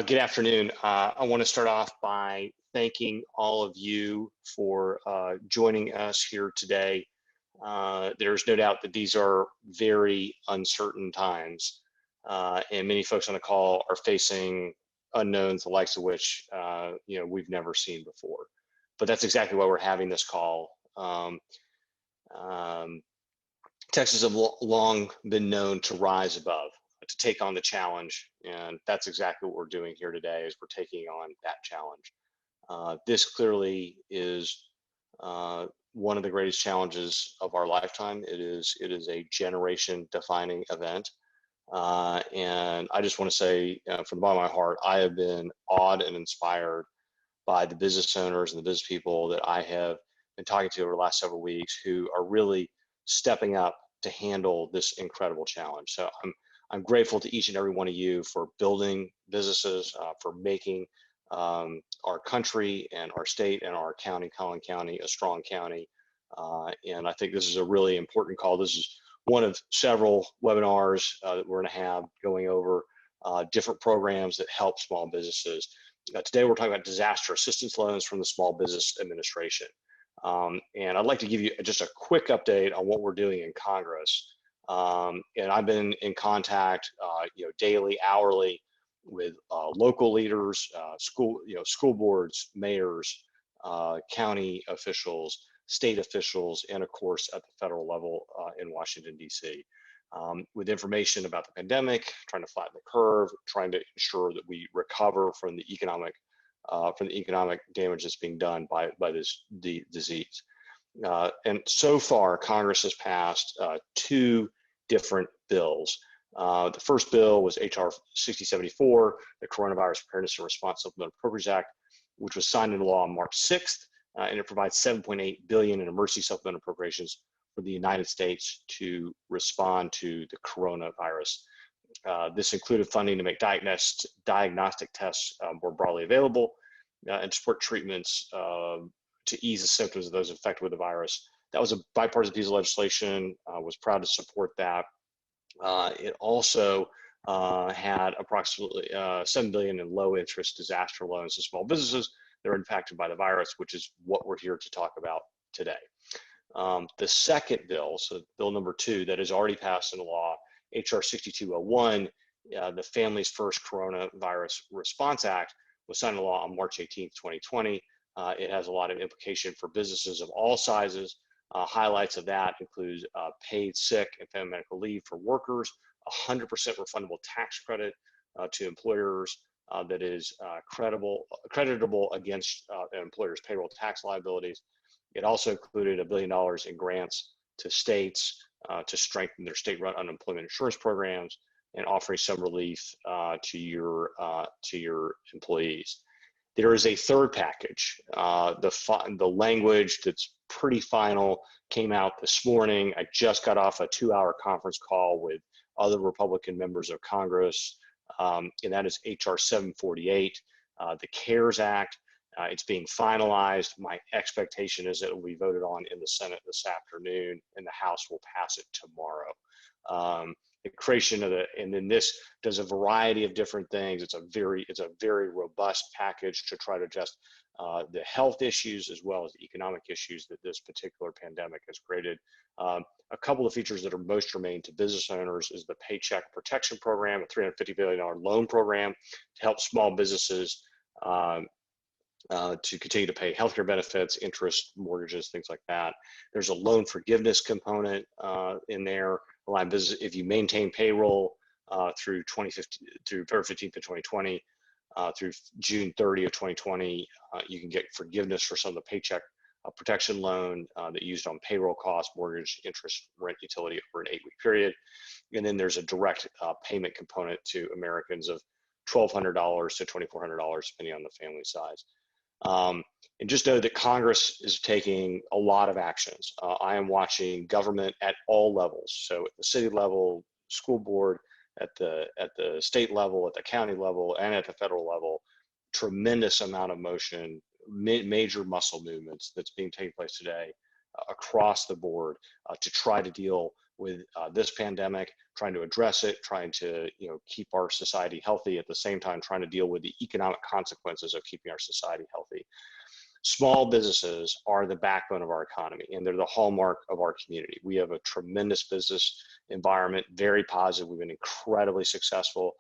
Good afternoon. I want to start off by thanking all of you for joining us here today. There's no doubt that these are very uncertain times, and many folks on the call are facing unknowns, the likes of which we've never seen before. But that's exactly why we're having this call. Texas has long been known to rise above, to take on the challenge, and that's exactly what we're doing here today. Is we're taking on that challenge. This clearly is one of the greatest challenges of our lifetime. It is a generation-defining event, and I just want to say, from the bottom of my heart, I have been awed and inspired by the business owners and the business people that I have been talking to over the last several weeks, who are really stepping up to handle this incredible challenge. So I'm grateful to each and every one of you for building businesses, for making our country and our state and our county, Collin County, a strong county. And I think this is a really important call. This is one of several webinars that we're going to have going over different programs that help small businesses. Today we're talking about disaster assistance loans from the Small Business Administration. And I'd like to give you just a quick update on what we're doing in Congress. And I've been in contact, daily, hourly, with local leaders, school boards, mayors, county officials, state officials, and of course at the federal level in Washington, D.C. With information about the pandemic, trying to flatten the curve, trying to ensure that we recover from the economic damage that's being done by this disease. And so far, Congress has passed two different bills. The first bill was H.R. 6074, the Coronavirus Preparedness and Response Supplemental Appropriations Act, which was signed into law on March 6th, and it provides $7.8 billion in emergency supplemental appropriations for the United States to respond to the coronavirus. This included funding to make diagnostic tests more broadly available and support treatments to ease the symptoms of those infected with the virus. That was a bipartisan piece of legislation. I was proud to support that. It also had approximately $7 billion in low-interest disaster loans to small businesses that are impacted by the virus, which is what we're here to talk about today. The second bill, so bill number 2, that has already passed into law, H.R. 6201, the Families First Coronavirus Response Act, was signed into law on March 18th, 2020. It has a lot of implication for businesses of all sizes. Highlights of that include paid sick and family medical leave for workers, 100% refundable tax credit to employers that is creditable against an employer's payroll tax liabilities. It also included $1 billion in grants to states to strengthen their state-run unemployment insurance programs and offering some relief to your employees. There is a third package. The language that's pretty final came out this morning. I just got off a 2-hour conference call with other Republican members of Congress, and that is H.R. 748, the CARES Act. It's being finalized. My expectation is that it will be voted on in the Senate this afternoon, and the House will pass it tomorrow. The creation of and then this does a variety of different things. It's a very robust package to try to address the health issues as well as the economic issues that this particular pandemic has created. A couple of features that are most germane to business owners is the Paycheck Protection Program, a $350 billion loan program to help small businesses to continue to pay healthcare benefits, interest, mortgages, things like that. There's a loan forgiveness component in there. Allowing business, if you maintain payroll through February 15th of 2020, through June 30 of 2020, you can get forgiveness for some of the paycheck protection loan that used on payroll costs, mortgage, interest, rent, utility over an 8-week period. And then there's a direct payment component to Americans of $1,200 to $2,400, depending on the family size. And just know that Congress is taking a lot of actions. I am watching government at all levels. So at the city level, school board, at the state level, at the county level, and at the federal level, tremendous amount of motion, major muscle movements that's being taking place today across the board to try to deal with this pandemic, trying to address it, trying to keep our society healthy, at the same time trying to deal with the economic consequences of keeping our society healthy. Small businesses are the backbone of our economy, and they're the hallmark of our community. We have a tremendous business environment, very positive. We've been incredibly successful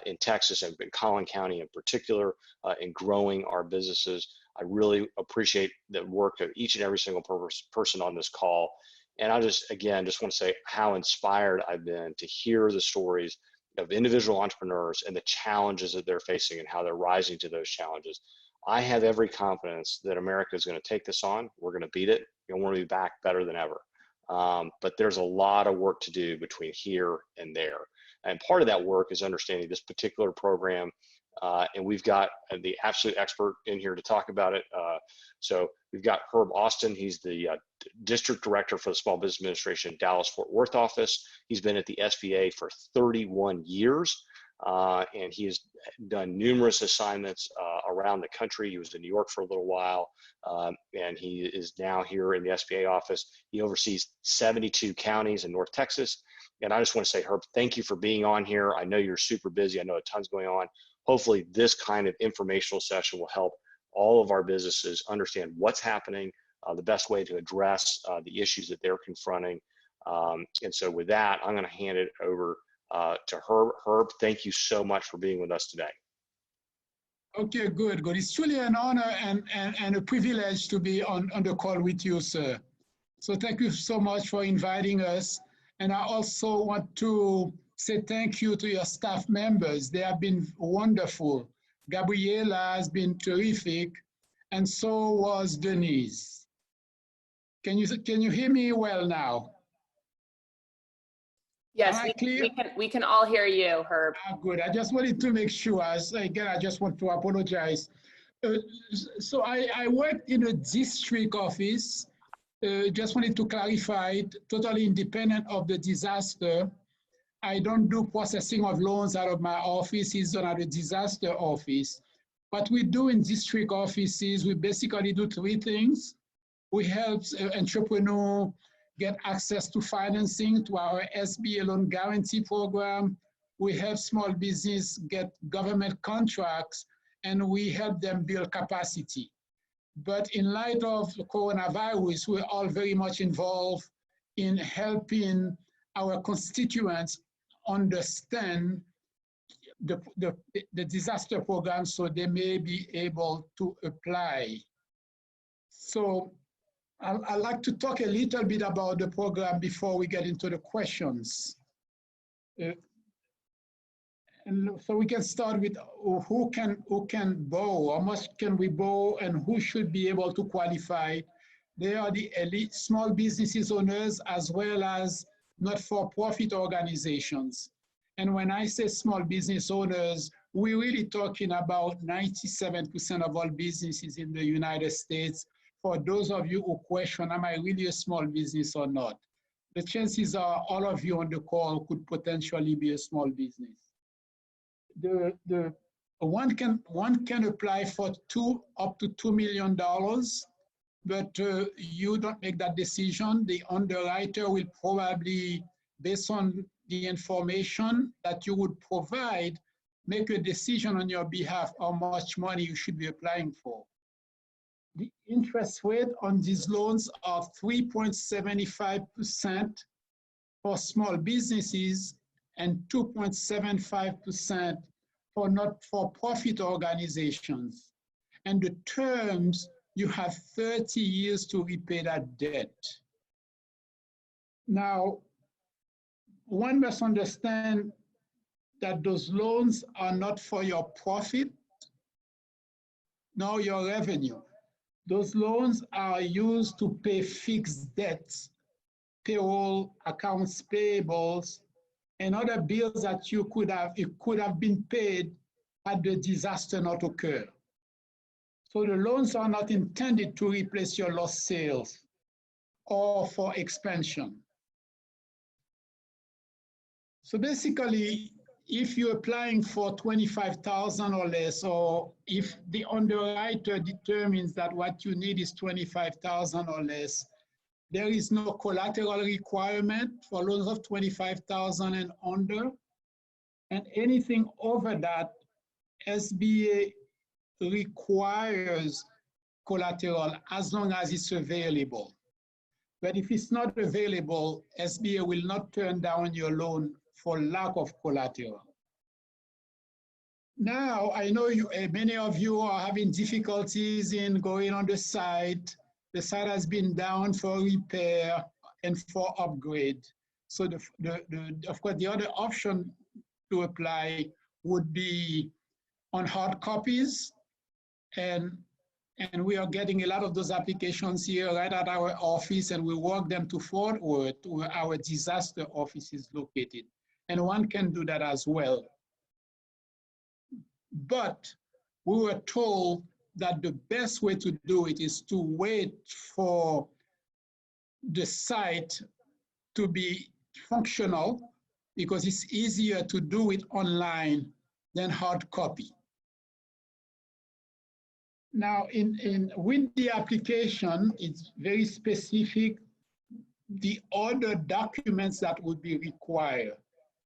in Texas and in Collin County in particular in growing our businesses. I really appreciate the work of each and every single person on this call. And I just want to say how inspired I've been to hear the stories of individual entrepreneurs and the challenges that they're facing and how they're rising to those challenges. I have every confidence that America is going to take this on. We're going to beat it, and we're going to be back better than ever. But there's a lot of work to do between here and there. And part of that work is understanding this particular program. And we've got the absolute expert in here to talk about it. So we've got Herb Austin. He's the district director for the Small Business Administration Dallas-Fort Worth office. He's been at the SBA for 31 years. And he has done numerous assignments around the country. He was in New York for a little while, and he is now here in the SBA office. He oversees 72 counties in North Texas. And I just want to say, Herb, thank you for being on here. I know you're super busy. I know a ton's going on. Hopefully this kind of informational session will help all of our businesses understand what's happening, the best way to address the issues that they're confronting. And so with that, I'm going to hand it over to Herb. Herb, thank you so much for being with us today. Okay, good. It's truly an honor and a privilege to be on the call with you, sir. So thank you so much for inviting us. And I also want to say thank you to your staff members. They have been wonderful. Gabriela has been terrific, and so was Denise. Can you hear me well now? Yes, we can all hear you, Herb. Good. I just wanted to make sure. Again, I just want to apologize. So I worked in a district office. Just wanted to clarify, totally independent of the disaster. I don't do processing of loans out of my office. It's done at the disaster office. What we do in district offices, we basically do three things. We help entrepreneurs get access to financing to our SBA loan guarantee program. We help small business get government contracts, and we help them build capacity. But in light of the coronavirus, we're all very much involved in helping our constituents understand the disaster program so they may be able to apply. So I'd like to talk a little bit about the program before we get into the questions. And so we can start with who can borrow, how much can we borrow, and who should be able to qualify. They are the elite small businesses owners as well as not-for-profit organizations. And when I say small business owners, we're really talking about 97% of all businesses in the United States. For those of you who question, am I really a small business or not? The chances are all of you on the call could potentially be a small business. One can apply for up to $2 million, but you don't make that decision. The underwriter will probably, based on the information that you would provide, make a decision on your behalf how much money you should be applying for. The interest rate on these loans are 3.75% for small businesses and 2.75% for not-for-profit organizations. And the terms, you have 30 years to repay that debt. Now, one must understand that those loans are not for your profit, nor your revenue. Those loans are used to pay fixed debts, payroll, accounts payables, and other bills that could have been paid had the disaster not occurred. So the loans are not intended to replace your lost sales or for expansion. So basically, if you're applying for $25,000 or less, or if the underwriter determines that what you need is $25,000 or less, There is no collateral requirement for loans of 25,000 and under. And anything over that, SBA requires collateral as long as it's available. But if it's not available, SBA will not turn down your loan for lack of collateral. Now, I know many of you are having difficulties in going on the site. The site has been down for repair and for upgrade. So of course, the other option to apply would be on hard copies. And we are getting a lot of those applications here right at our office, and we work them to Fort Worth, where our disaster office is located. And one can do that as well. But we were told that the best way to do it is to wait for the site to be functional, because it's easier to do it online than hard copy. Now, with the application, it's very specific, the other documents that would be required.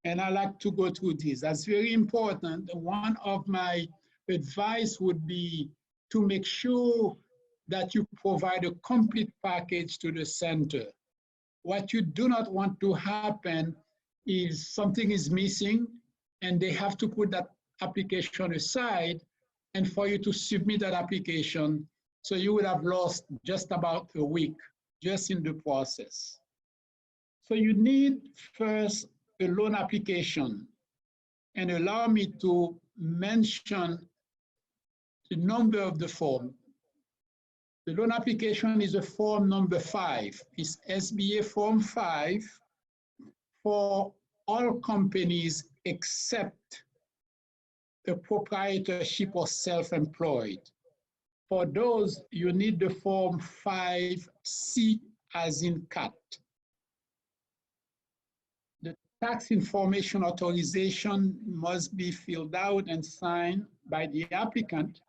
And I like to go through this. That's very important. One of my advice would be to make sure that you provide a complete package to the center. What you do not want to happen is something is missing and they have to put that application aside, and for you to submit that application, so you would have lost just about a week just in the process. So you need first a loan application, and allow me to mention the number of the form. The loan application is a form number 5. It's SBA form 5 for all companies except the proprietorship or self-employed. For those, you need the form 5C as in cat. The tax information authorization must be filled out and signed by the applicant.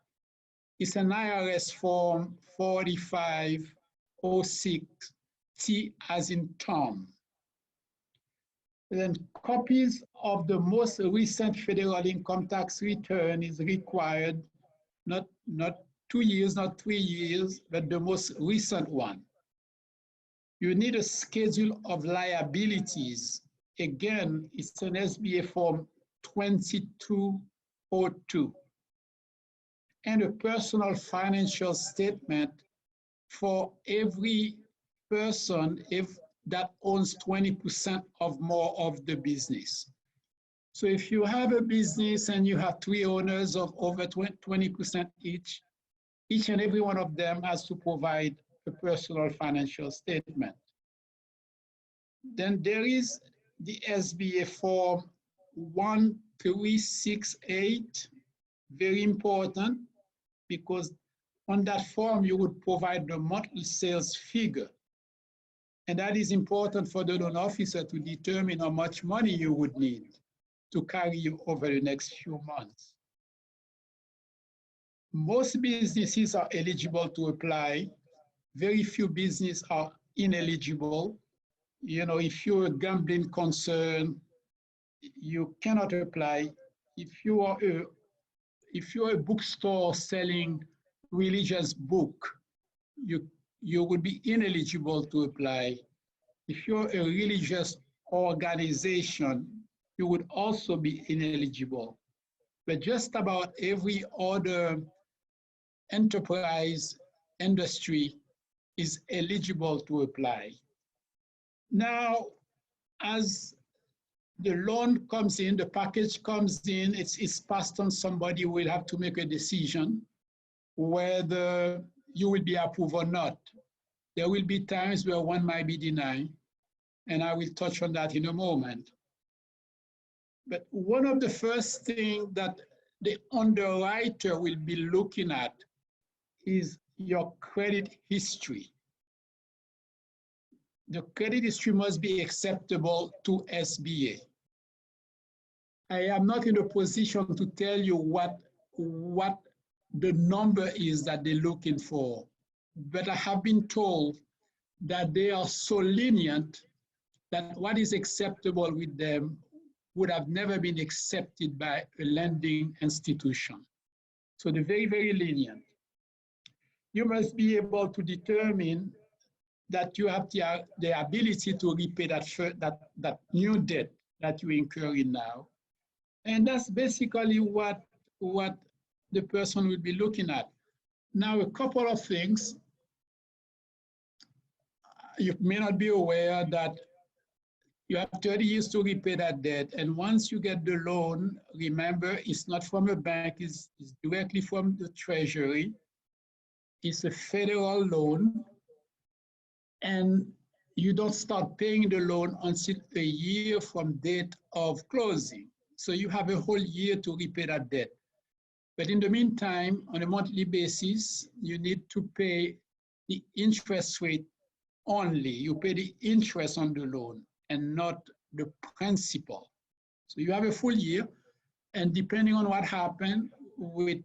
It's an IRS form 4506, T as in Tom. Then copies of the most recent federal income tax return is required, not 2 years, not 3 years, but the most recent one. You need a schedule of liabilities. Again, it's an SBA form 2202. And a personal financial statement for every person that owns 20% or more of the business. So if you have a business and you have 3 owners of over 20% each and every one of them has to provide a personal financial statement. Then there is the SBA form 1368, very important, because on that form you would provide the monthly sales figure. And that is important for the loan officer to determine how much money you would need to carry you over the next few months. Most businesses are eligible to apply. Very few businesses are ineligible. You know, if you're a gambling concern, you cannot apply. If you are a bookstore selling religious book, you would be ineligible to apply. If you're a religious organization, you would also be ineligible. But just about every other enterprise industry is eligible to apply. Now, as the loan comes in, the package comes in, it's passed on, somebody will have to make a decision whether you will be approved or not. There will be times where one might be denied, and I will touch on that in a moment. But one of the first things that the underwriter will be looking at is your credit history. The credit history must be acceptable to SBA. I am not in a position to tell you what the number is that they're looking for, but I have been told that they are so lenient that what is acceptable with them would have never been accepted by a lending institution. So they're very, very lenient. You must be able to determine that you have the ability to repay that new debt that you're incurring now. And that's basically what the person will be looking at. Now, a couple of things. You may not be aware that you have 30 years to repay that debt. And once you get the loan, remember, it's not from a bank, it's directly from the Treasury. It's a federal loan. And you don't start paying the loan until a year from date of closing. So you have a whole year to repay that debt. But in the meantime, on a monthly basis, you need to pay the interest rate only. You pay the interest on the loan and not the principal. So you have a full year, and depending on what happened with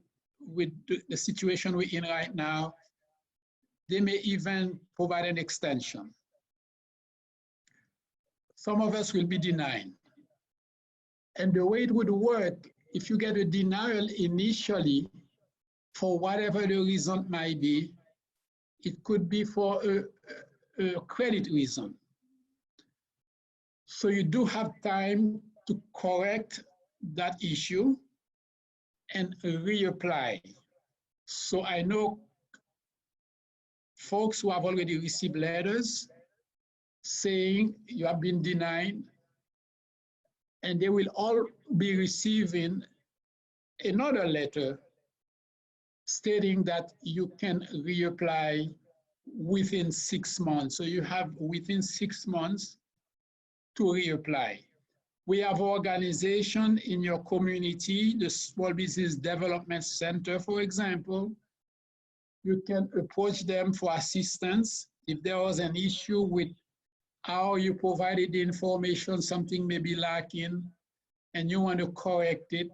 the situation we're in right now, they may even provide an extension. Some of us will be denied. And the way it would work, if you get a denial initially, for whatever the reason might be, it could be for a credit reason. So you do have time to correct that issue and reapply. So I know folks who have already received letters saying you have been denied, and they will all be receiving another letter stating that you can reapply within 6 months. So you have within 6 months to reapply. We have organization in your community, the Small Business Development Center, for example. You can approach them for assistance. If there was an issue with how you provided the information, something may be lacking, and you want to correct it,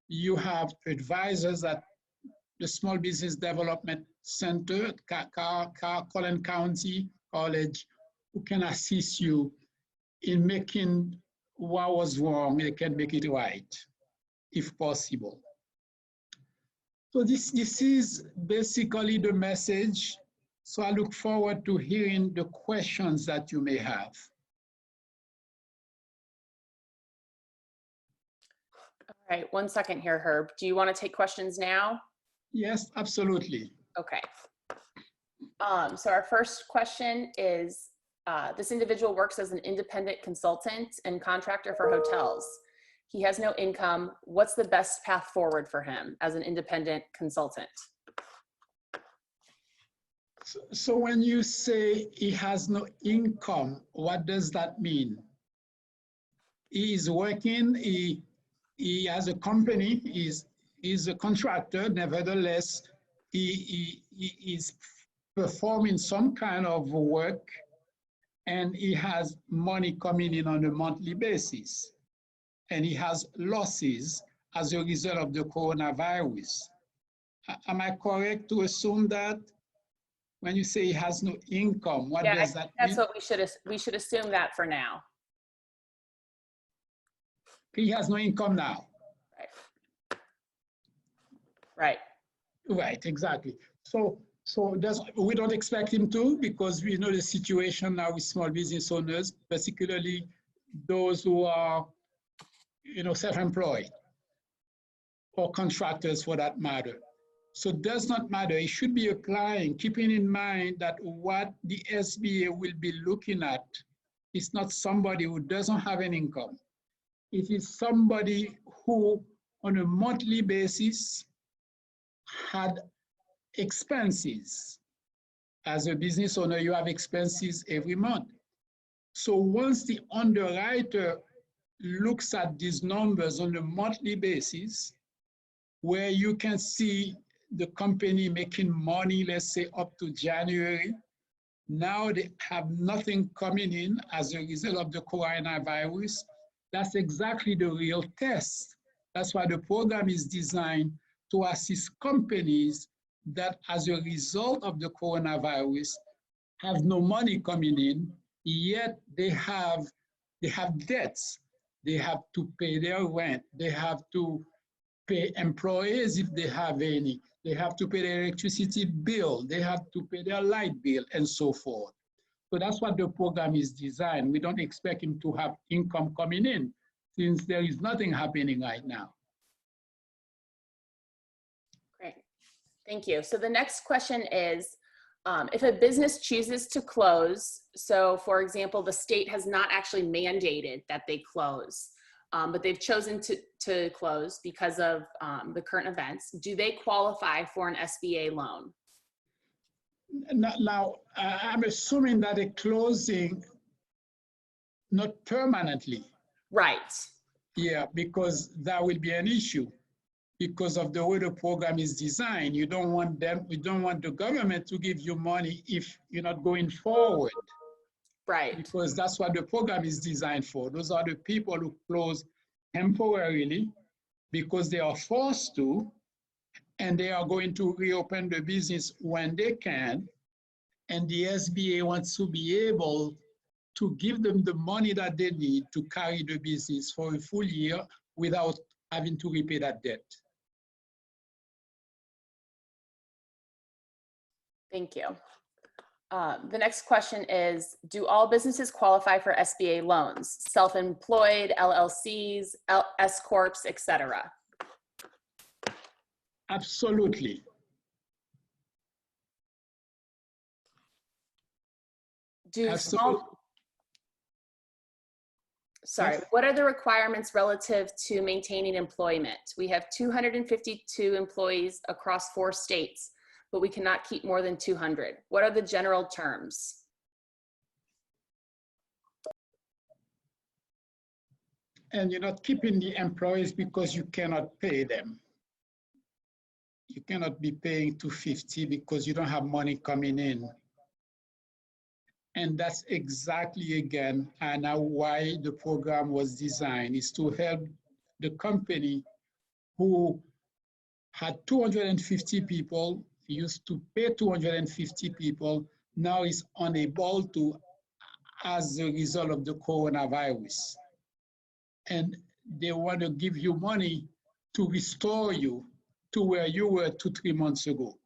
you have advisors at the Small Business Development Center at Collin County College who can assist you in making what was wrong. They can make it right, if possible. So this is basically the message. So I look forward to hearing the questions that you may have. All right, 1 second here, Herb. Do you want to take questions now? Yes, absolutely. Okay. So our first question is, this individual works as an independent consultant and contractor for hotels. He has no income. What's the best path forward for him as an independent consultant? So when you say he has no income, what does that mean? He is working, he has a company, he's a contractor, nevertheless, he is performing some kind of work, and he has money coming in on a monthly basis, and he has losses as a result of the coronavirus. Am I correct to assume that? When you say he has no income, what does that mean? That's what we should assume that for now. He has no income now. Right. Right, exactly. So we don't expect him to, because we know the situation now with small business owners, particularly those who are, self-employed or contractors for that matter. So it does not matter. It should be applying, keeping in mind that what the SBA will be looking at is not somebody who doesn't have an income. It is somebody who, on a monthly basis, had expenses. As a business owner, you have expenses every month. So once the underwriter looks at these numbers on a monthly basis, where you can see the company making money, let's say up to January, now they have nothing coming in as a result of the coronavirus. That's exactly the real test. That's why the program is designed to assist companies that, as a result of the coronavirus, have no money coming in, yet they have debts. They have to pay their rent. They have to pay employees if they have any. They have to pay their electricity bill. They have to pay their light bill and so forth. So that's what the program is designed. We don't expect him to have income coming in since there is nothing happening right now. Great, thank you. So the next question is, if a business chooses to close, so for example, the state has not actually mandated that they close, but they've chosen to close because of the current events, do they qualify for an SBA loan? Now, I'm assuming that a closing, not permanently. Right. Yeah, because that will be an issue. Because of the way the program is designed, we don't want the government to give you money if you're not going forward. Right. Because that's what the program is designed for. Those are the people who close temporarily because they are forced to, and they are going to reopen the business when they can. And the SBA wants to be able to give them the money that they need to carry the business for a full year without having to repay that debt. Thank you. The next question is, do all businesses qualify for SBA loans? Self-employed, LLCs, S Corps, etc. Absolutely. What are the requirements relative to maintaining employment? We have 252 employees across 4 states, but we cannot keep more than 200. What are the general terms? And you're not keeping the employees because you cannot pay them. You cannot be paying 250 because you don't have money coming in. And that's exactly, again, and why the program was designed, is to help the company who had 250 people, used to pay 250 people, now is unable to as a result of the coronavirus. And they want to give you money to restore you to where you were 2-3 months ago.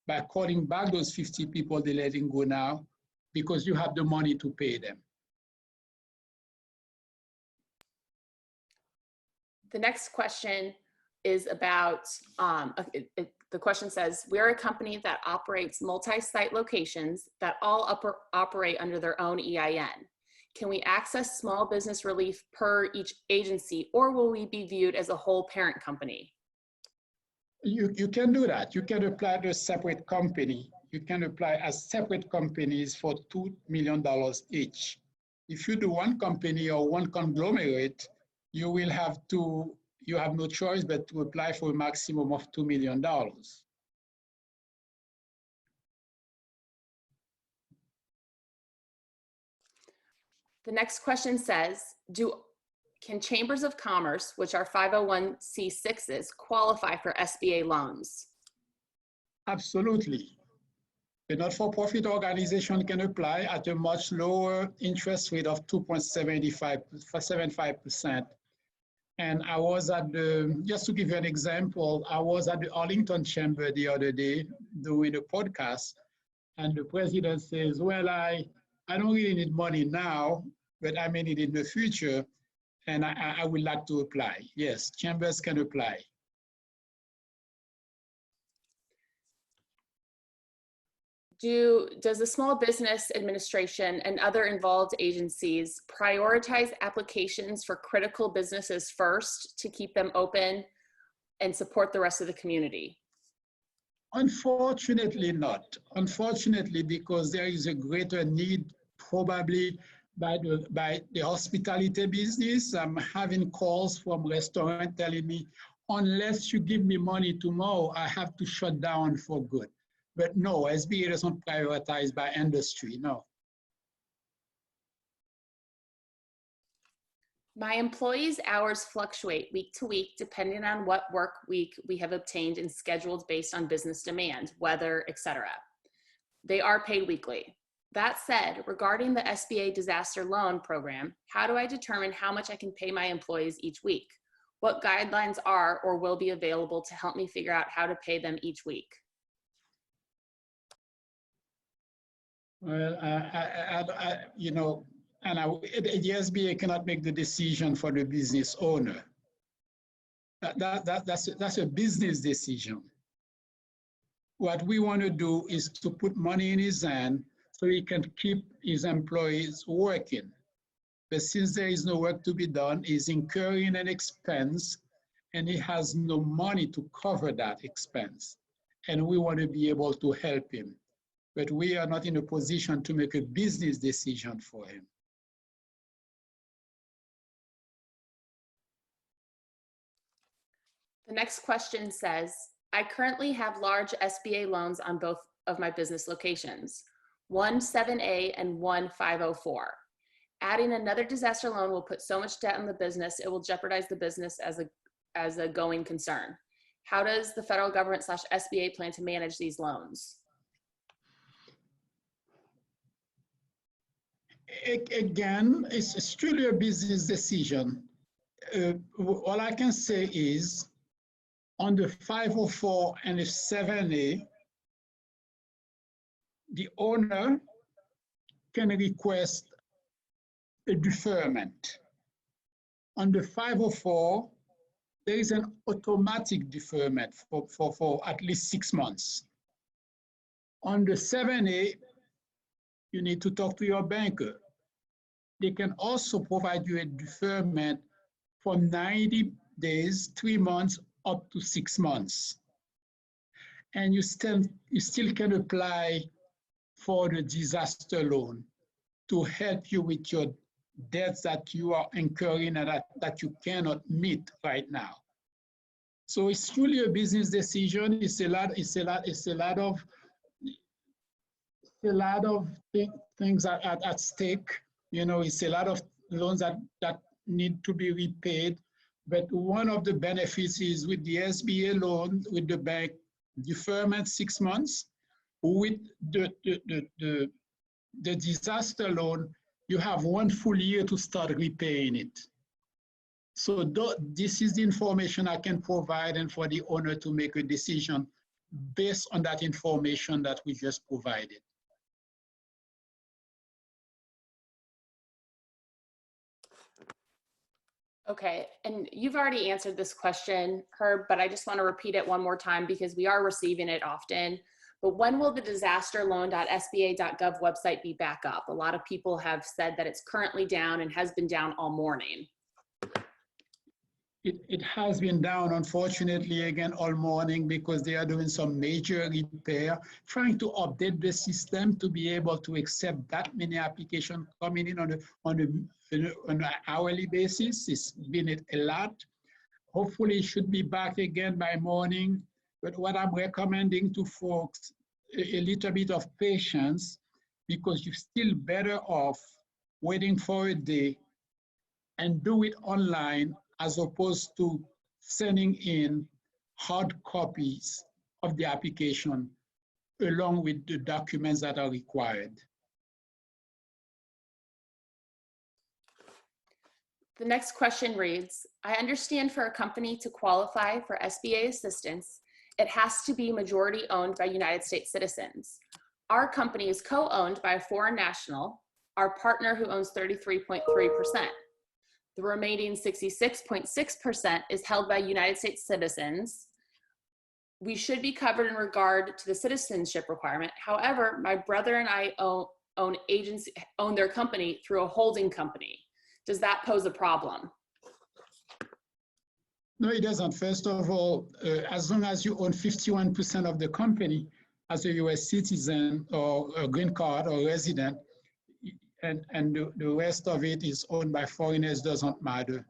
By calling back those 50 people, they're letting go now because you have the money to pay them. The next question is about, the question says, we're a company that operates multi-site locations that all operate under their own EIN. Can we access small business relief per each agency, or will we be viewed as a whole parent company? You can do that. You can apply to a separate company. You can apply as separate companies for $2 million each. If you do one company or one conglomerate, you will have to, you have no choice but to apply for a maximum of $2 million. The next question says, can chambers of commerce, which are 501c6s, qualify for SBA loans? Absolutely. A not-for-profit organization can apply at a much lower interest rate of 2.75%. And I was at the, just to give you an example, I was at the Arlington Chamber the other day doing a podcast, and the president says, well, I don't really need money now, but I may need it in the future, and I would like to apply. Yes, chambers can apply. Does the Small Business Administration and other involved agencies prioritize applications for critical businesses first to keep them open and support the rest of the community? Unfortunately not. Unfortunately, because there is a greater need probably by the hospitality business. I'm having calls from restaurants telling me, unless you give me money tomorrow, I have to shut down for good. But no, SBA doesn't prioritize by industry, no. My employees' hours fluctuate week to week depending on what work week we have obtained and scheduled based on business demand, weather, etc. They are paid weekly. That said, regarding the SBA disaster loan program, how do I determine how much I can pay my employees each week? What guidelines are or will be available to help me figure out how to pay them each week? Well, you know, and the SBA cannot make the decision for the business owner. That's a business decision. What we want to do is to put money in his hand so he can keep his employees working. But since there is no work to be done, he's incurring an expense and he has no money to cover that expense. And we want to be able to help him. But we are not in a position to make a business decision for him. The next question says, I currently have large SBA loans on both of my business locations, one 7A and one 504. Adding another disaster loan will put so much debt on the business, it will jeopardize the business as a going concern. How does the federal government / SBA plan to manage these loans? Again, it's truly a business decision. All I can say is on the 504 and the 7A, the owner can request a deferment. On the 504, there is an automatic deferment for at least 6 months. On the 7A, you need to talk to your banker. They can also provide you a deferment for 90 days, 3 months, up to 6 months. And you still can apply for the disaster loan to help you with your debts that you are incurring and that you cannot meet right now. So it's truly a business decision. It's a lot of things at stake. You know, it's a lot of loans that need to be repaid. But one of the benefits is with the SBA loan, with the bank deferment 6 months, with the disaster loan, you have 1 full year to start repaying it. So this is the information I can provide and for the owner to make a decision based on that information that we just provided. Okay, and you've already answered this question, Herb, but I just want to repeat it one more time because we are receiving it often. But when will the disasterloan.sba.gov website be back up? A lot of people have said that it's currently down and has been down all morning. It has been down, unfortunately, again, all morning because they are doing some major repair, trying to update the system to be able to accept that many applications coming in on an hourly basis. It's been a lot. Hopefully, it should be back again by morning. But what I'm recommending to folks, a little bit of patience, because you're still better off waiting for a day and do it online as opposed to sending in hard copies of the application along with the documents that are required. The next question reads, I understand for a company to qualify for SBA assistance, it has to be majority owned by United States citizens. Our company is co-owned by a foreign national, our partner who owns 33.3%. The remaining 66.6% is held by United States citizens. We should be covered in regard to the citizenship requirement. However, my brother and I own their company through a holding company. Does that pose a problem? No, it doesn't. First of all, as long as you own 51% of the company as a US citizen or a green card or resident, and the rest of it is owned by foreigners, doesn't matter.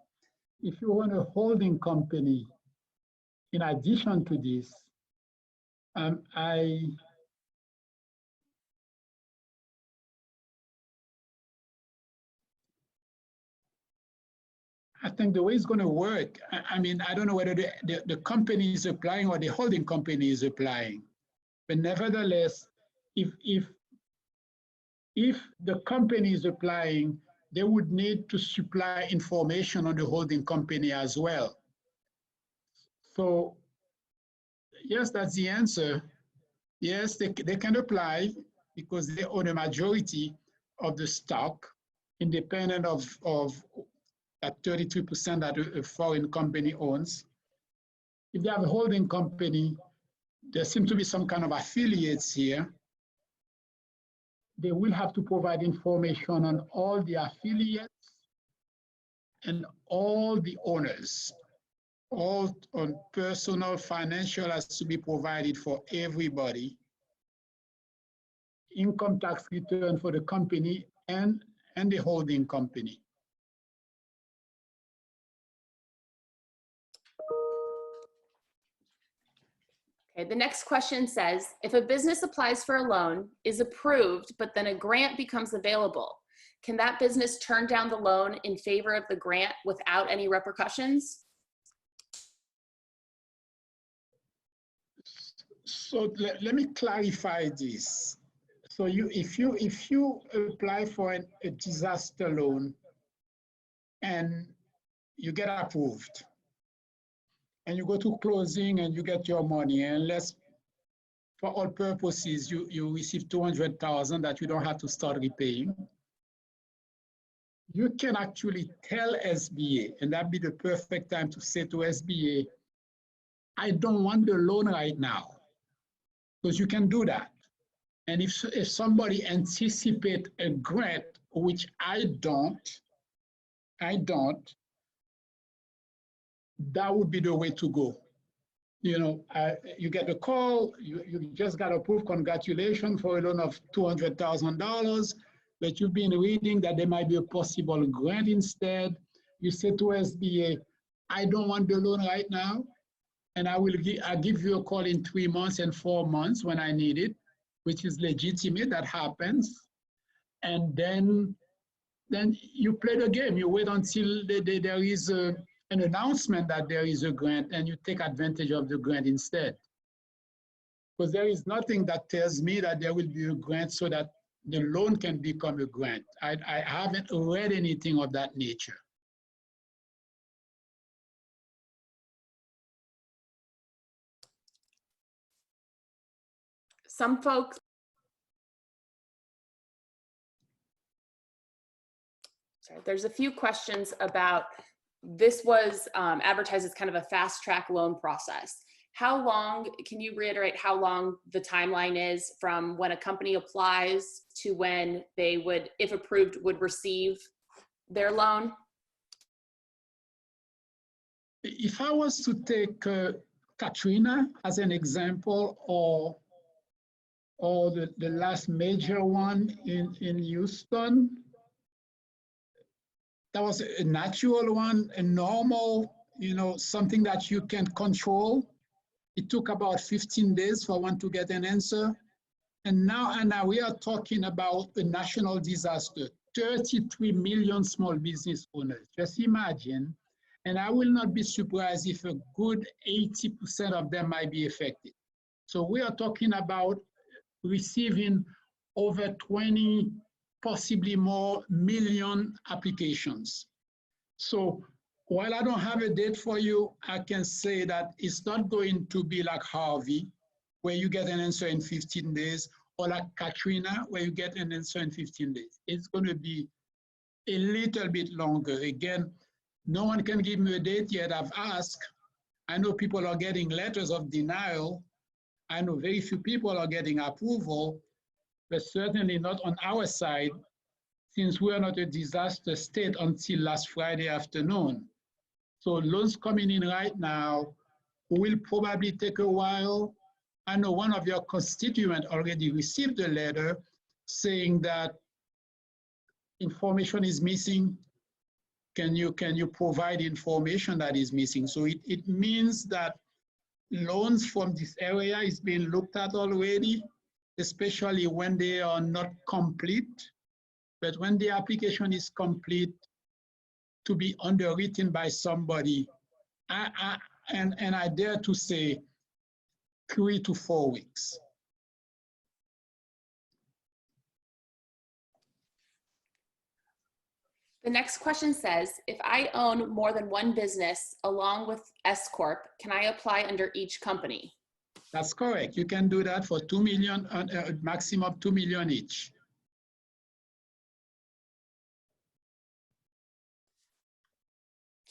If you own a holding company, in addition to this, I think the way it's going to work, I mean, I don't know whether the company is applying or the holding company is applying. But nevertheless, if if the company is applying, they would need to supply information on the holding company as well. So yes, that's the answer. Yes, they can apply because they own a majority of the stock, independent of that 33% that a foreign company owns. If they have a holding company, there seem to be some kind of affiliates here. They will have to provide information on all the affiliates and all the owners. All on personal, financial has to be provided for everybody. Income tax return for the company and the holding company. Okay, the next question says, if a business applies for a loan, is approved, but then a grant becomes available, can that business turn down the loan in favor of the grant without any repercussions? So let me clarify this. So if you apply for a disaster loan and you get approved, and you go to closing and you get your money, and for all purposes, you receive 200,000 that you don't have to start repaying. You can actually tell SBA, and that'd be the perfect time to say to SBA, I don't want the loan right now, because you can do that. And if somebody anticipates a grant, which I don't, that would be the way to go. You know, you get a call, you just got approved, congratulations for a loan of $200,000, but you've been reading that there might be a possible grant instead. You say to SBA, I don't want the loan right now, and I'll give you a call in 3 months and 4 months when I need it, which is legitimate, that happens. And then you play the game. You wait until there is an announcement that there is a grant, and you take advantage of the grant instead. Because there is nothing that tells me that there will be a grant so that the loan can become a grant. I haven't read anything of that nature. Some folks, sorry, there's a few questions about, this was advertised as kind of a fast track loan process. How long, can you reiterate how long the timeline is from when a company applies to when they would, if approved, would receive their loan? If I was to take Katrina as an example, or the last major one in Houston, that was a natural one, a normal, you know, something that you can control. It took about 15 days for one to get an answer. And now we are talking about a national disaster, 33 million small business owners. Just imagine, and I will not be surprised if a good 80% of them might be affected. So we are talking about receiving over 20, possibly more million applications. So while I don't have a date for you, I can say that it's not going to be like Harvey, where you get an answer in 15 days, or like Katrina, where you get an answer in 15 days. It's going to be a little bit longer. Again, no one can give me a date yet. I've asked. I know people are getting letters of denial. I know very few people are getting approval, but certainly not on our side, since we are not a disaster state until last Friday afternoon. So loans coming in right now will probably take a while. I know one of your constituents already received a letter saying that information is missing. Can you provide information that is missing? So it means that loans from this area is being looked at already, especially when they are not complete. But when the application is complete, to be underwritten by somebody, and I dare to say 3 to 4 weeks. The next question says, if I own more than one business along with S Corp, can I apply under each company? That's correct. You can do that for 2 million, maximum 2 million each.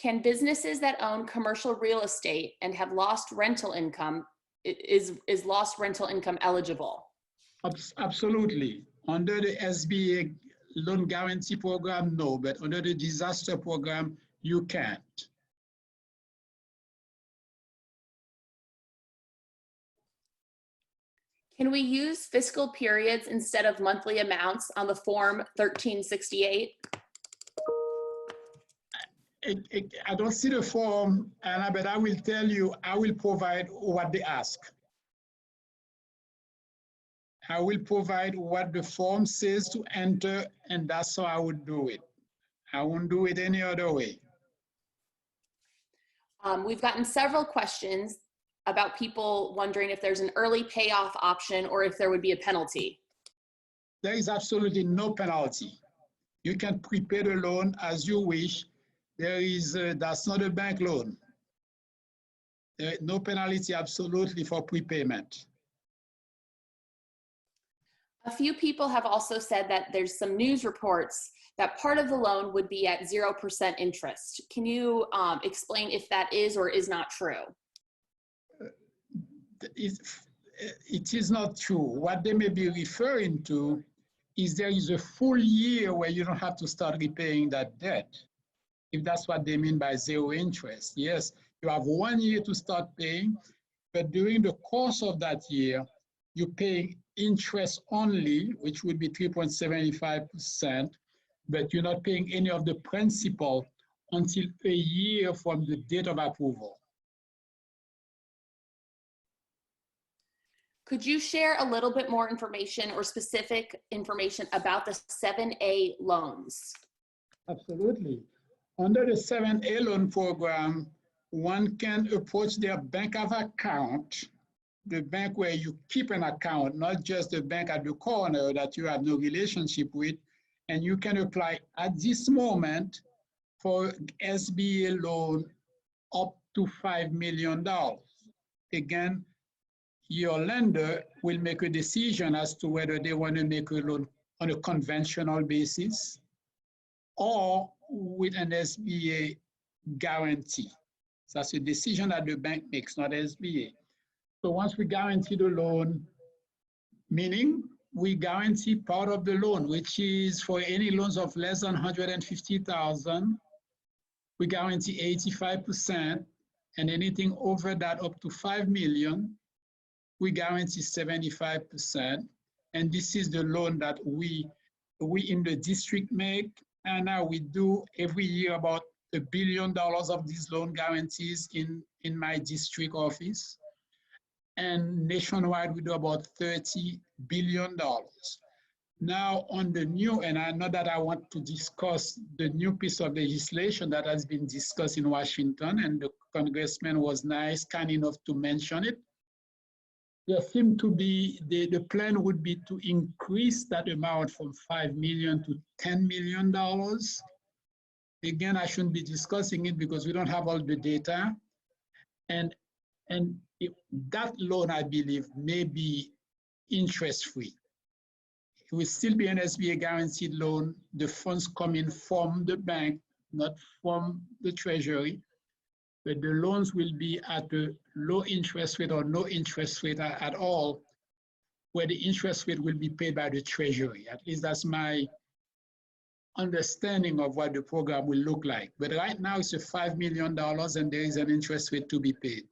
Can businesses that own commercial real estate and have lost rental income, is lost rental income eligible? Absolutely. Under the SBA loan guarantee program, no, but under the disaster program, you can't. Can we use fiscal periods instead of monthly amounts on the form 1368? I don't see the form, Anna, but I will tell you, I will provide what they ask. I will provide what the form says to enter, and that's how I would do it. I won't do it any other way. We've gotten several questions about people wondering if there's an early payoff option or if there would be a penalty. There is absolutely no penalty. You can prepay the loan as you wish. That's not a bank loan. There is no penalty absolutely for prepayment. A few people have also said that there's some news reports that part of the loan would be at 0% interest. Can you explain if that is or is not true? It is not true. What they may be referring to is there is a full year where you don't have to start repaying that debt. If that's what they mean by zero interest. Yes, you have 1 year to start paying, but during the course of that year, you pay interest only, which would be 3.75%, but you're not paying any of the principal until a year from the date of approval. Could you share a little bit more information or specific information about the 7A loans? Absolutely. Under the 7A loan program, one can approach their bank of account, the bank where you keep an account, not just the bank at the corner that you have no relationship with, and you can apply at this moment for SBA loan up to $5 million. Again, your lender will make a decision as to whether they want to make a loan on a conventional basis or with an SBA guarantee. So that's a decision that the bank makes, not SBA. So once we guarantee the loan, meaning we guarantee part of the loan, which is for any loans of less than 150,000, we guarantee 85%, and anything over that up to 5 million, we guarantee 75%. And this is the loan that we in the district make. And now we do every year about $1 billion of these loan guarantees in my district office. And nationwide, we do about $30 billion. Now on the new, and I know that I want to discuss the new piece of legislation that has been discussed in Washington, and the congressman was kind enough to mention it. There seemed to be, the plan would be to increase that amount from 5 million to $10 million. Again, I shouldn't be discussing it because we don't have all the data. And that loan, I believe, may be interest-free. It will still be an SBA guaranteed loan. The funds come in from the bank, not from the Treasury. But the loans will be at a low interest rate or no interest rate at all, where the interest rate will be paid by the Treasury. At least that's my understanding of what the program will look like. But right now it's a $5 million and there is an interest rate to be paid.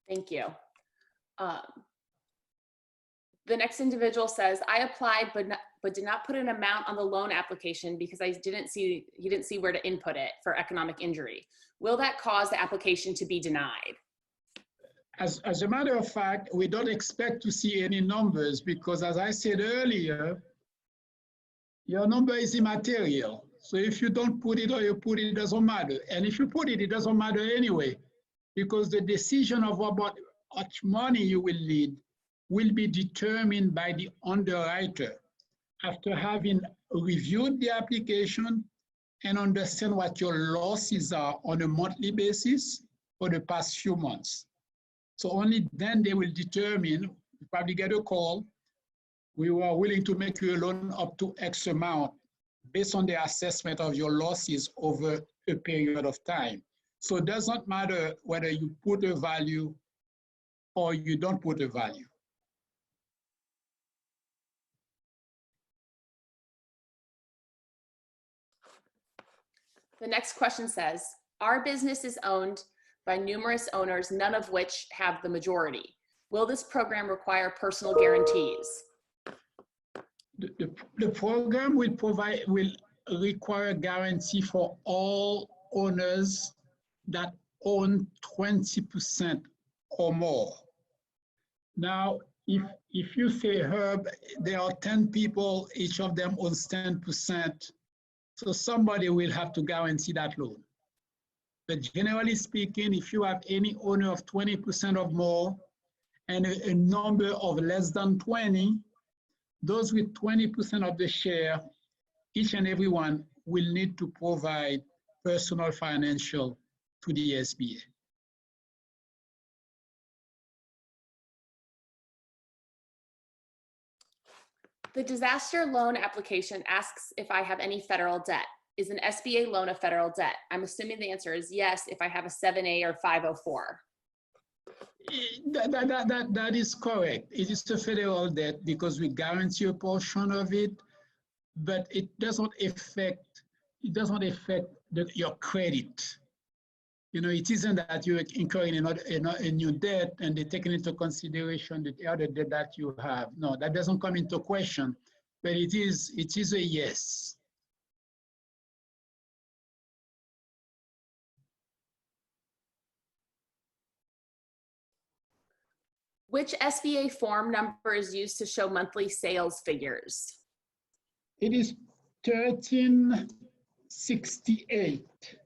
Thank you. The next individual says, I applied but did not put an amount on the loan application because he didn't see where to input it for economic injury. Will that cause the application to be denied? As a matter of fact, we don't expect to see any numbers because, as I said earlier, your number is immaterial. So if you don't put it or you put it, it doesn't matter. And if you put it, it doesn't matter anyway, because the decision of about how much money you will need will be determined by the underwriter after having reviewed the application and understand what your losses are on a monthly basis for the past few months. So only then they will determine, you probably get a call, we were willing to make you a loan up to X amount based on the assessment of your losses over a period of time. So it doesn't matter whether you put a value or you don't put a value. The next question says, our business is owned by numerous owners, none of which have the majority. Will this program require personal guarantees? The program will require guarantee for all owners that own 20% or more. Now, if you say, Herb, there are 10 people, each of them owns 10%, so somebody will have to guarantee that loan. But generally speaking, if you have any owner of 20% or more and a number of less than 20, those with 20% of the share, each and every one will need to provide personal financial to the SBA. The disaster loan application asks if I have any federal debt. Is an SBA loan a federal debt? I'm assuming the answer is yes if I have a 7A or 504. That is correct. It is a federal debt because we guarantee a portion of it, but it doesn't affect your credit. You know, it isn't that you're incurring a new debt and they're taking into consideration the other debt that you have. No, that doesn't come into question, but it is a yes. Which SBA form number is used to show monthly sales figures? It is 1368.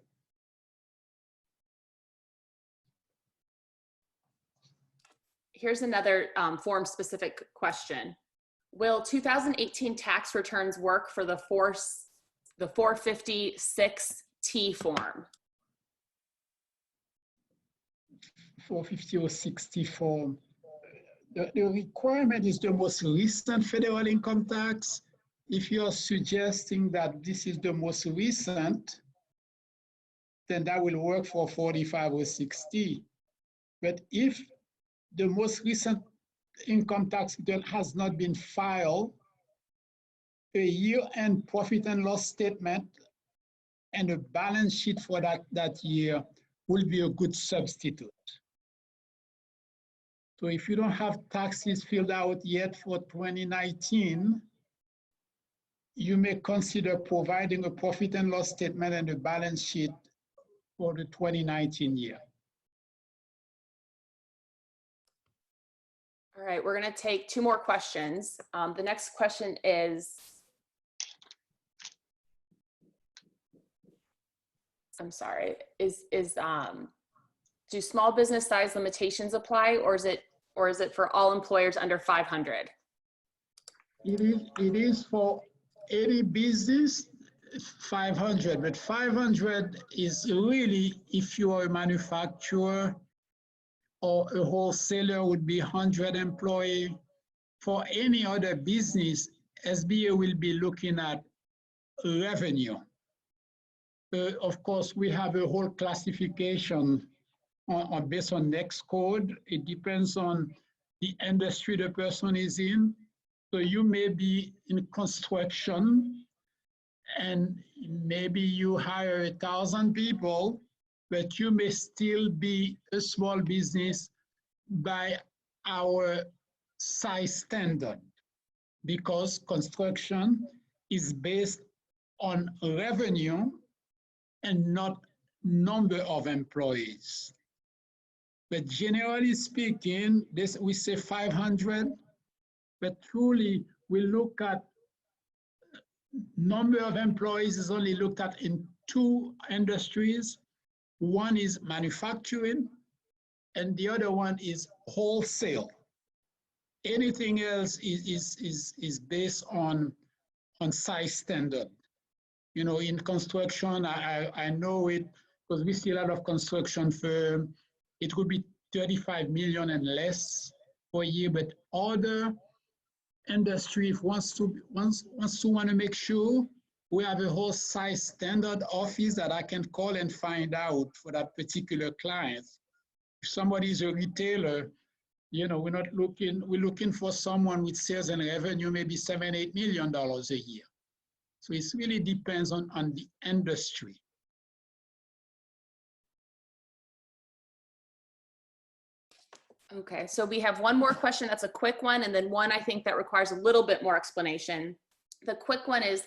Here's another form-specific question. Will 2018 tax returns work for the 456T form? 450 or 60 form. The requirement is the most recent federal income tax. If you're suggesting that this is the most recent, then that will work for 45 or 60. But if the most recent income tax return has not been filed, a year-end profit and loss statement and a balance sheet for that year will be a good substitute. So if you don't have taxes filled out yet for 2019, you may consider providing a profit and loss statement and a balance sheet for the 2019 year. All right, we're going to take two more questions. The next question is, I'm sorry, do small business size limitations apply, or is it for all employers under 500? It is for any business 500, but 500 is really if you are a manufacturer or a wholesaler would be 100 employees. For any other business, SBA will be looking at revenue. Of course, we have a whole classification based on next code. It depends on the industry the person is in. So you may be in construction and maybe you hire 1,000 people, but you may still be a small business by our size standard, because construction is based on revenue and not number of employees. But generally speaking, we say 500, but truly we look at number of employees is only looked at in two industries. One is manufacturing and the other one is wholesale. Anything else is based on size standard. You know, in construction, I know it because we see a lot of construction firm. It could be 35 million and less per year, but other industry wants to want to make sure we have a whole size standard office that I can call and find out for that particular client. If somebody is a retailer, you know, we're looking for someone with sales and revenue, maybe $7-8 million a year. So it really depends on the industry. Okay, so we have one more question that's a quick one, and then one I think that requires a little bit more explanation. The quick one is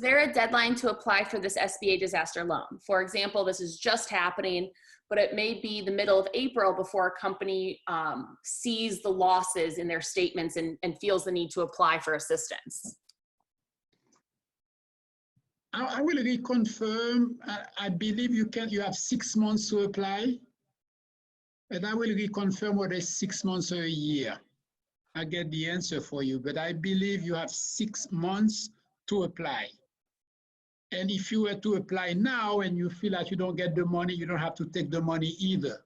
there a deadline to apply for this SBA disaster loan? For example, this is just happening, but it may be the middle of April before a company sees the losses in their statements and feels the need to apply for assistance. I will reconfirm. I believe you have 6 months to apply. And I will reconfirm whether it's 6 months or a year. I get the answer for you, but I believe you have 6 months to apply. And if you were to apply now and you feel like you don't get the money, you don't have to take the money either.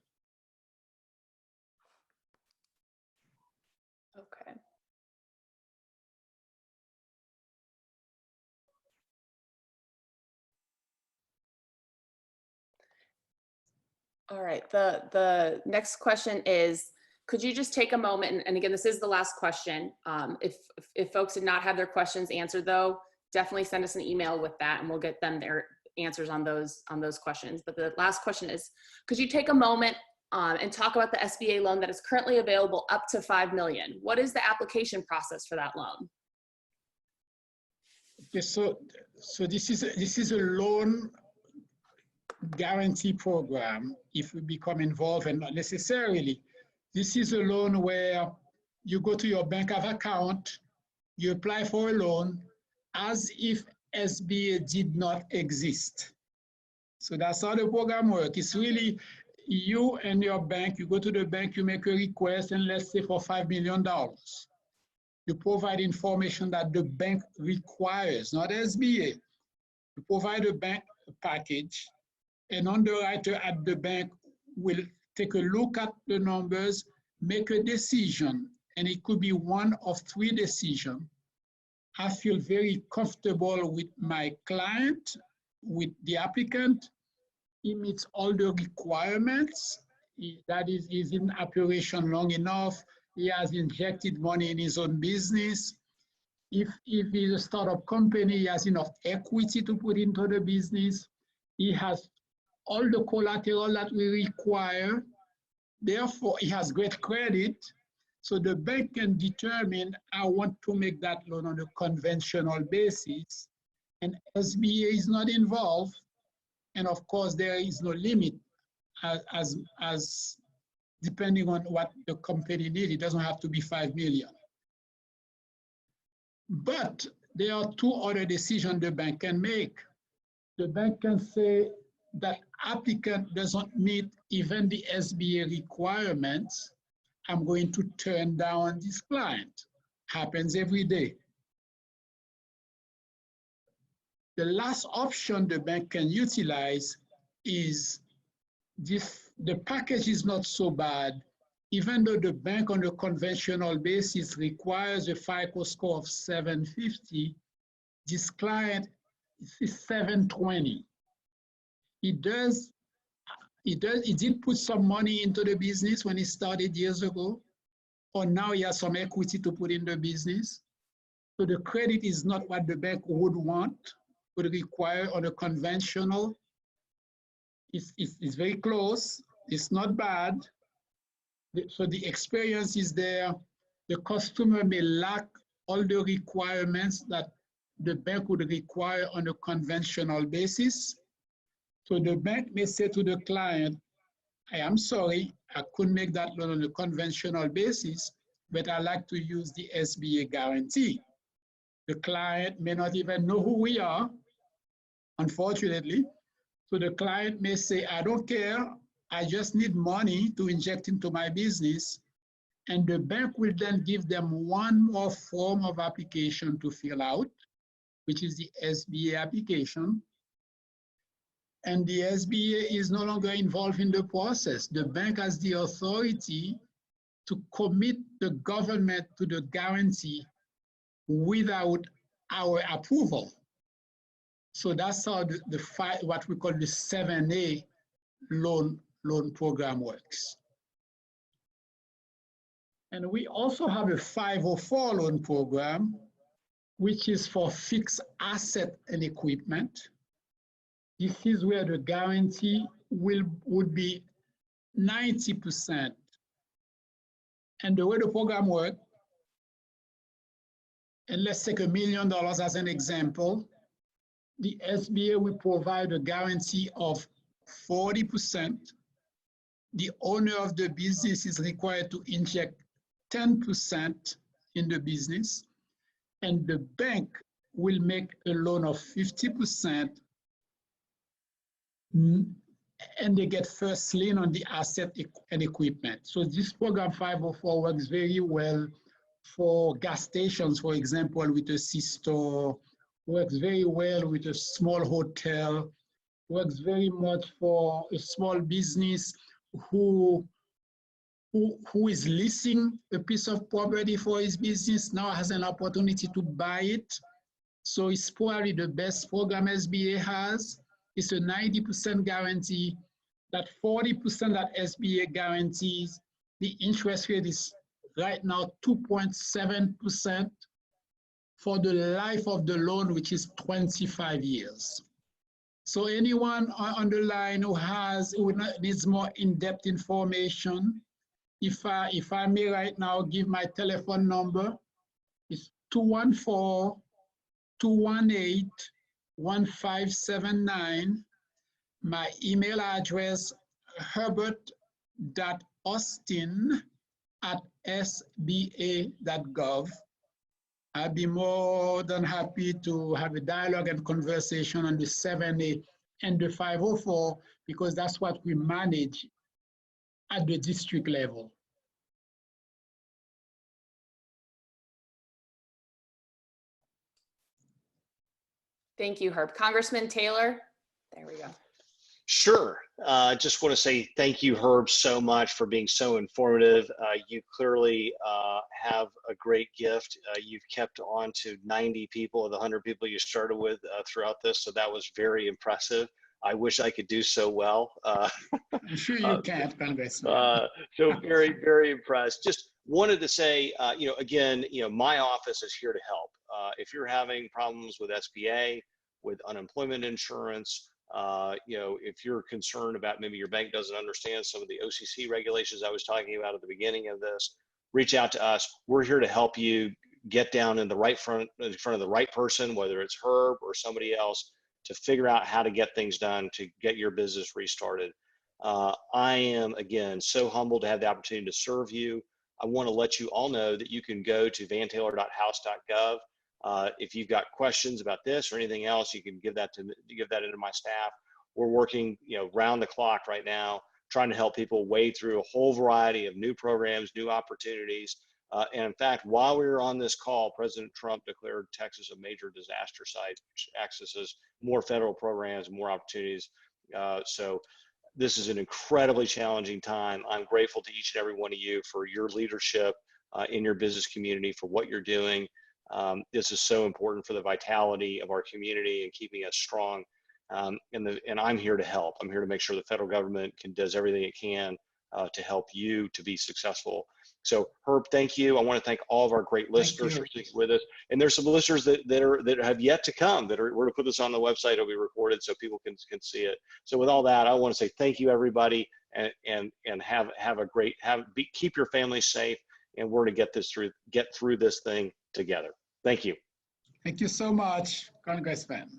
Okay. All right, the next question is, could you just take a moment, and again, this is the last question. If folks did not have their questions answered though, definitely send us an email with that and we'll get them their answers on those questions. But the last question is, could you take a moment and talk about the SBA loan that is currently available up to $5 million? What is the application process for that loan? Okay, so this is a loan guarantee program. If we become involved, and not necessarily, this is a loan where you go to your bank of account, you apply for a loan as if SBA did not exist. So that's how the program works. It's really you and your bank, you go to the bank, you make a request, and let's say for $5 million. You provide information that the bank requires, not SBA. You provide a bank package, an underwriter at the bank will take a look at the numbers, make a decision, and it could be one of 3 decisions. I feel very comfortable with my client, with the applicant. He meets all the requirements. That is, he's in operation long enough. He has injected money in his own business. If he's a startup company, he has enough equity to put into the business. He has all the collateral that we require. Therefore, he has great credit. So the bank can determine, I want to make that loan on a conventional basis, and SBA is not involved. And of course, there is no limit as depending on what the company needs. It doesn't have to be 5 million. But there are 2 other decisions the bank can make. The bank can say that applicant doesn't meet even the SBA requirements. I'm going to turn down this client. Happens every day. The last option the bank can utilize is the package is not so bad, even though the bank on a conventional basis requires a FICO score of 750, this client is 720. He did put some money into the business when he started years ago, or now he has some equity to put in the business. So the credit is not what the bank would want, would require on a conventional. It's very close. It's not bad. So the experience is there. The customer may lack all the requirements that the bank would require on a conventional basis. So the bank may say to the client, I am sorry, I couldn't make that loan on a conventional basis, but I like to use the SBA guarantee. The client may not even know who we are, unfortunately. So the client may say, I don't care, I just need money to inject into my business. And the bank will then give them one more form of application to fill out, which is the SBA application. And the SBA is no longer involved in the process. The bank has the authority to commit the government to the guarantee without our approval. So that's how what we call the 7A loan program works. And we also have a 504 loan program, which is for fixed asset and equipment. This is where the guarantee would be 90%. And the way the program works, and let's take $1 million as an example, the SBA will provide a guarantee of 40%. The owner of the business is required to inject 10% in the business, and the bank will make a loan of 50%, and they get first lien on the asset and equipment. So this program 504 works very well for gas stations, for example, with a C-store, works very well with a small hotel, works very much for a small business who is leasing a piece of property for his business, now has an opportunity to buy it. So it's probably the best program SBA has. It's a 90% guarantee. That 40% that SBA guarantees, the interest rate is right now 2.7% for the life of the loan, which is 25 years. So anyone on the line who needs more in-depth information, if I may right now give my telephone number, it's 214-218-1579. My email address, herbert.austin@sba.gov. I'd be more than happy to have a dialogue and conversation on the 7A and the 504, because that's what we manage at the district level. Thank you, Herb. Congressman Taylor, there we go. Sure. Just want to say thank you, Herb, so much for being so informative. You clearly have a great gift. You've kept on to 90 people of the 100 people you started with throughout this, so that was very impressive. I wish I could do so well. I'm sure you can, Congressman. So very, very impressed. Just wanted to say, again, my office is here to help. If you're having problems with SBA, with unemployment insurance, if you're concerned about maybe your bank doesn't understand some of the OCC regulations I was talking about at the beginning of this, reach out to us. We're here to help you get down in front of the right person, whether it's Herb or somebody else, to figure out how to get things done to get your business restarted. I am, again, so humbled to have the opportunity to serve you. I want to let you all know that you can go to vantaylor.house.gov. If you've got questions about this or anything else, you can give that into my staff. We're working, round the clock right now, trying to help people wade through a whole variety of new programs, new opportunities. And in fact, while we were on this call, President Trump declared Texas a major disaster site, which accesses more federal programs, more opportunities. So this is an incredibly challenging time. I'm grateful to each and every one of you for your leadership in your business community, for what you're doing. This is so important for the vitality of our community and keeping us strong. And I'm here to help. I'm here to make sure the federal government does everything it can to help you to be successful. So Herb, thank you. I want to thank all of our great listeners for sticking with us. And there's some listeners that have yet to come we're going to put this on the website. It'll be recorded so people can see it. So with all that, I want to say thank you, everybody, and keep your family safe. And we're going to get through this thing together. Thank you. Thank you so much, Congressman.